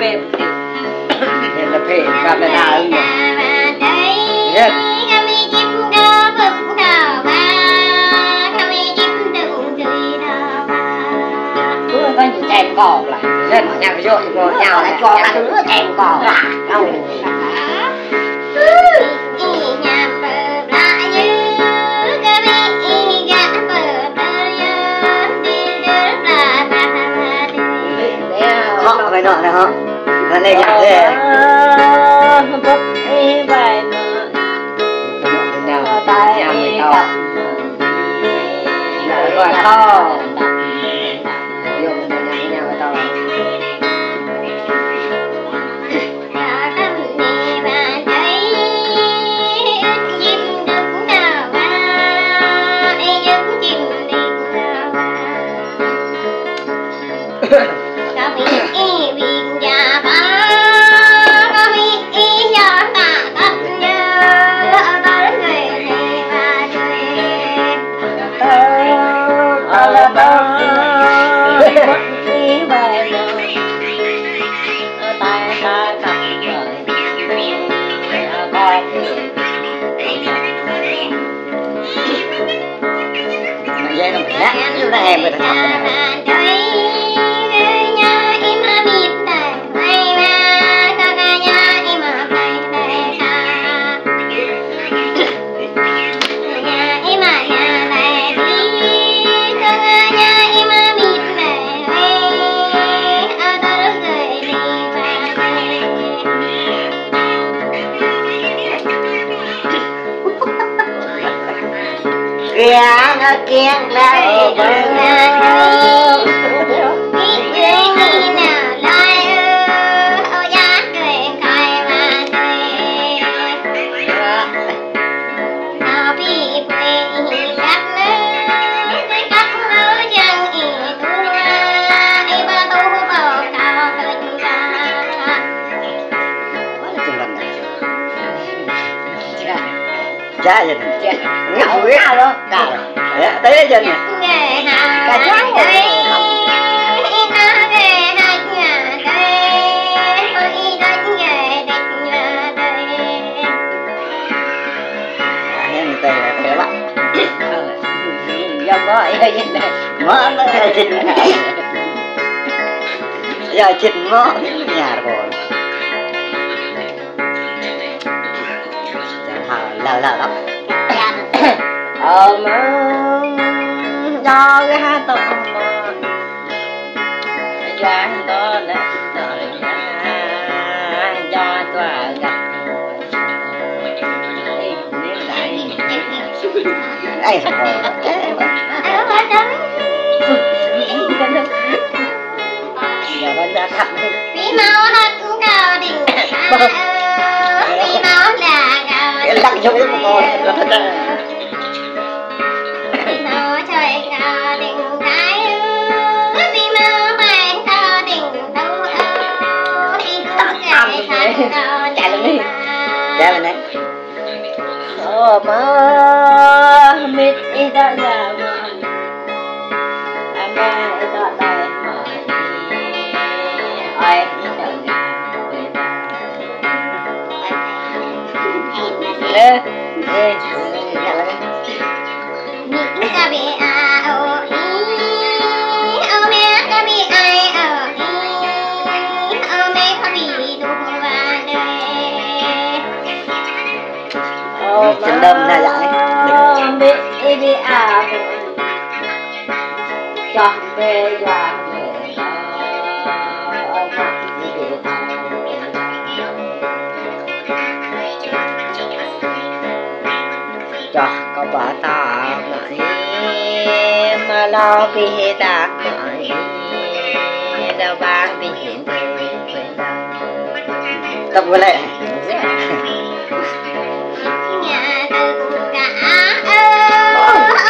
phê hiện là phê gặp là nào không nhỉ? Có những chèn cỏ lại nên ở nhà rồi nhào lại cho cả đứa chèn cỏ lại đâu họ phải nọ này họ nó lên nhạc thế bốc đi vậy nào tay nhà mình to gọi to em mới thật kiêng lại cha gì ngầu quá đó cả tới giờ nè cả trắng do có ai mở nó chỉnh giờ chỉnh mở nhà rồi lờ lắm do cái hát tông do đó là do tòa gặp ai rồi giờ vẫn ra thăm đi mau hát cũng cao đỉnh đi mau là cao lắc cho cái con là thật ra nó trời cao đỉnh cái đi mau bay cao đỉnh đâu đi cũng chạy lên đi chạy lên đấy mà mít ít đã già mà anh đã đây mà ai ít đã già ê nhà lên mít đã bị ao mẹ đã bị ai mẹ đã bị đủ vào đây chân đâm ra lại đi à cho về nhà cho có bà ta mà lo bị ta đâu ba bị hiện tập vừa lại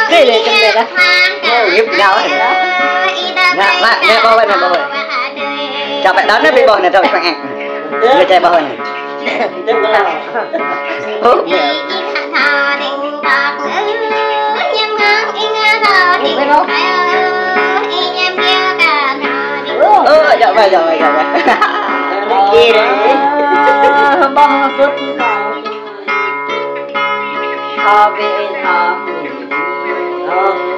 cái này trong đây đó, giúp nhau rồi đó, nè bao bên này bao bên, chào bạn đón nó bị bò này rồi các anh, người chơi bao bên này, rồi, kia đấy bông phút cầu thọ về thọ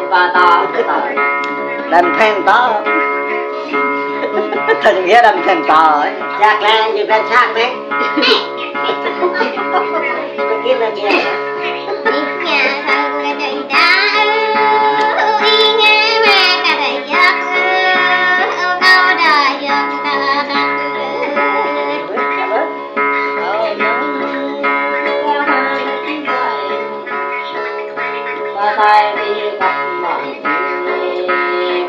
và tỏ đàn phèn to thành nghĩa đàn phèn to ấy chắc là như phèn xác đấy cái là gì nhà thằng người đời đã y nghe mà cả đời giấc câu đời giấc ta và tay đi gặp mọi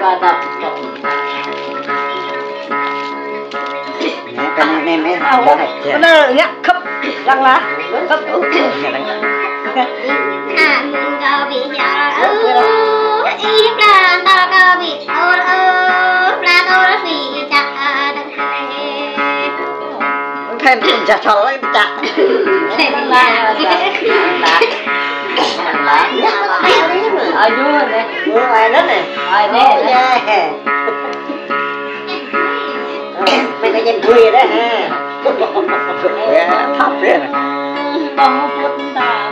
và tập trọng cái này mấy nó nhắc khắp răng lá khắp có bị giặc y ra ta có bị ôn là tôi bị chặt phèn cũng chặt thò ấy chặt ở dưới này mưa ngoài đất này ở đây mấy cái nhân quê đấy ha thấp thế này bông phút ta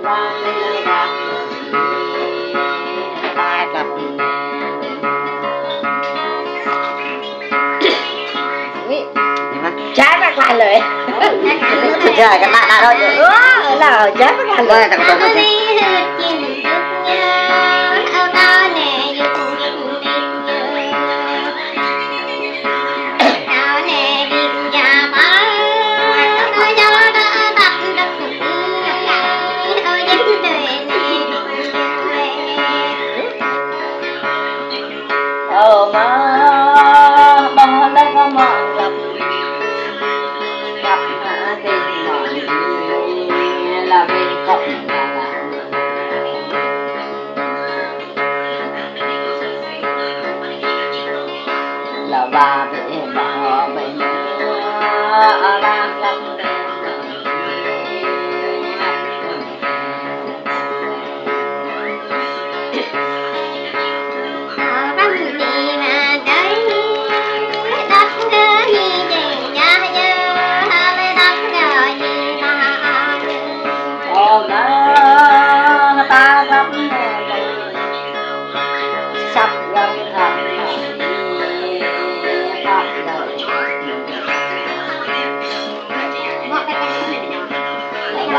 và mình là ba cặp trái bác lại lời trời cái bạn nào đó là trái bác lại lời thằng con này mà bông đây có mòn gặp hạ tình mòn là bên cộng là bà bị bỏ bệnh đang gặp ta gặp sắp gặp thằng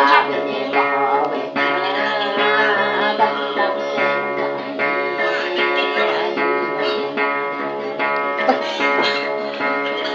gặp đời bà bị bỏ bệnh qua lại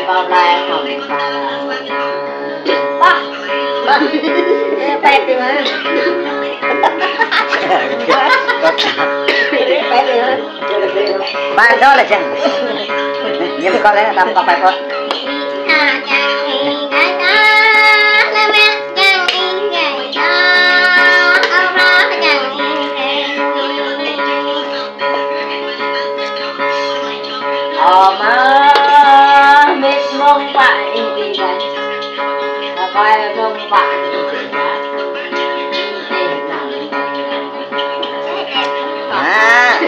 vào lại học ba pet đi mà pet đi mà ba đó là chẳng nhưng mà có lẽ là tầm có phải không mà biết mong bạn vì vậy phải mong bạn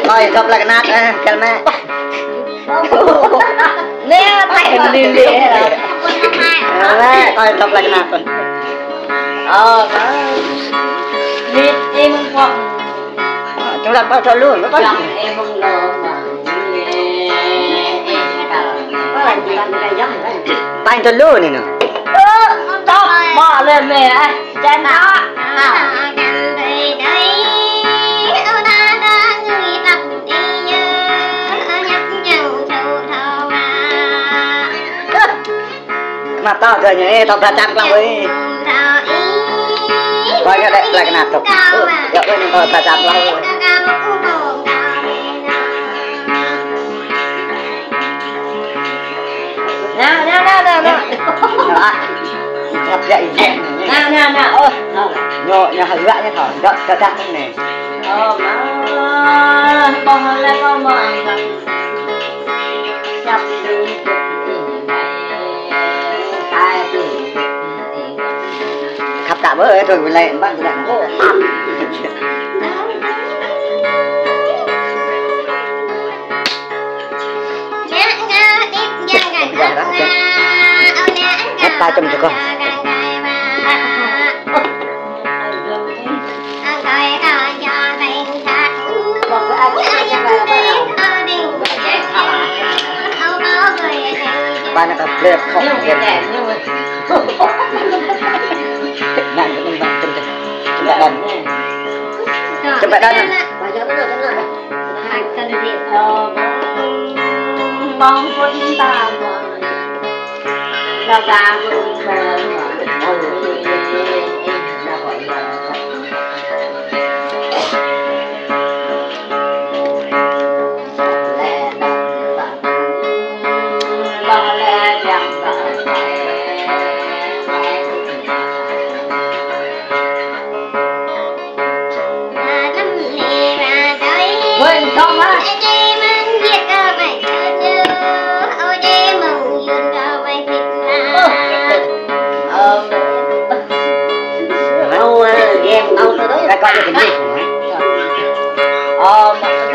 coi chụp lại cái nát cái mẹ nè tay mình đi đi coi chụp lại cái nát biết em không chúng ta bao cho luôn có em không lo mà tay cho luôn này nè tóc bỏ lên mẹ chân đó mà tao giờ nhỉ tao ta chặt lắm ấy coi như đây là cái nạp tục dạ bên ta chạm lâu rồi nào gặp dậy nào ôi nhỏ nhỏ hơi vạ nhá thỏ đợi ta chạm thế này mà con lên con mà chập đi khắp cả bữa ấy rồi mình lại bắt cái đạn hết 300 cho con ba nó gặp lệ không nhưng mà nạn của mình bạn chúng ta đần chúng ta đần và cho nó được cái này hai cân thịt mong quân ta là ta cũng là coi được cái gì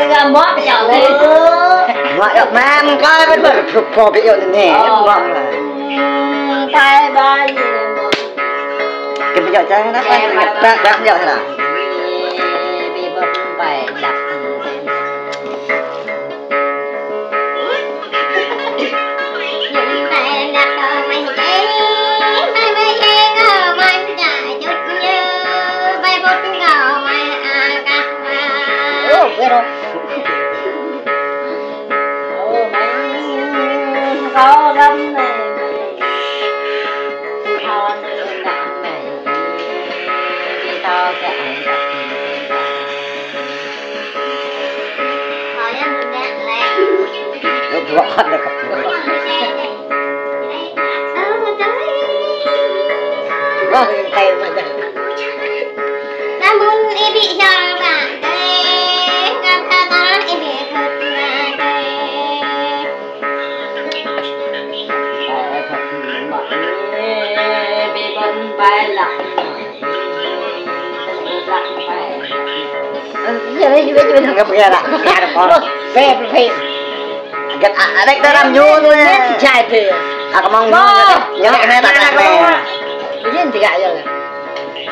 cái mót chào đi ngoại được mà coi vẫn phải phục phò bị yêu nè mong là tay ba gì cái bây giờ chơi nó phải đang giờ thế nào bị bấm bài đặt rồi có lắm này thò nữa nặng này đi to cái nó rõ hơn được có tay mà ta muốn đi bị cho bạn bài lại giờ đây chú thằng gặp kia là nhà được con phê gặp ở đây ta làm vô thôi trai thì có mong nhớ hai bạn này riêng thì gại rồi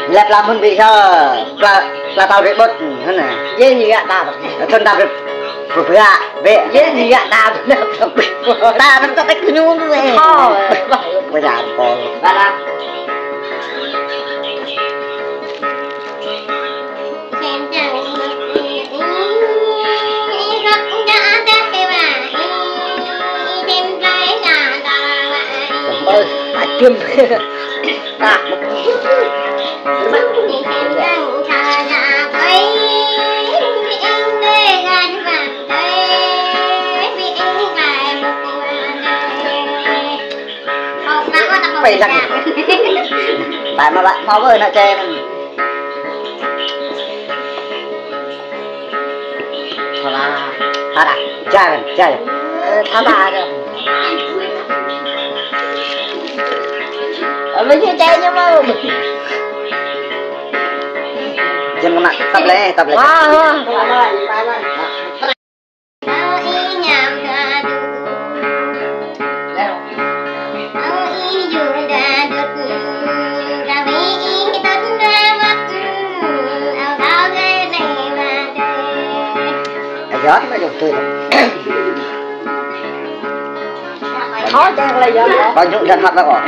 lẹp làm hơn bị sao là tao bị bớt hơn này riêng gì gạ ta thân tao bị phải ạ về riêng gì gạ ta ta nó có cách nhún thôi bây giờ còn ba la kim ta phải rằng tại mà bạn máu ơi nó che thôi là thật à chơi thả bà rồi mấy cái chơi nhưng mà trên cái mặt tập lệ gió nó dùng tươi khó chơi là gió bao nhiêu dân mặt đó rồi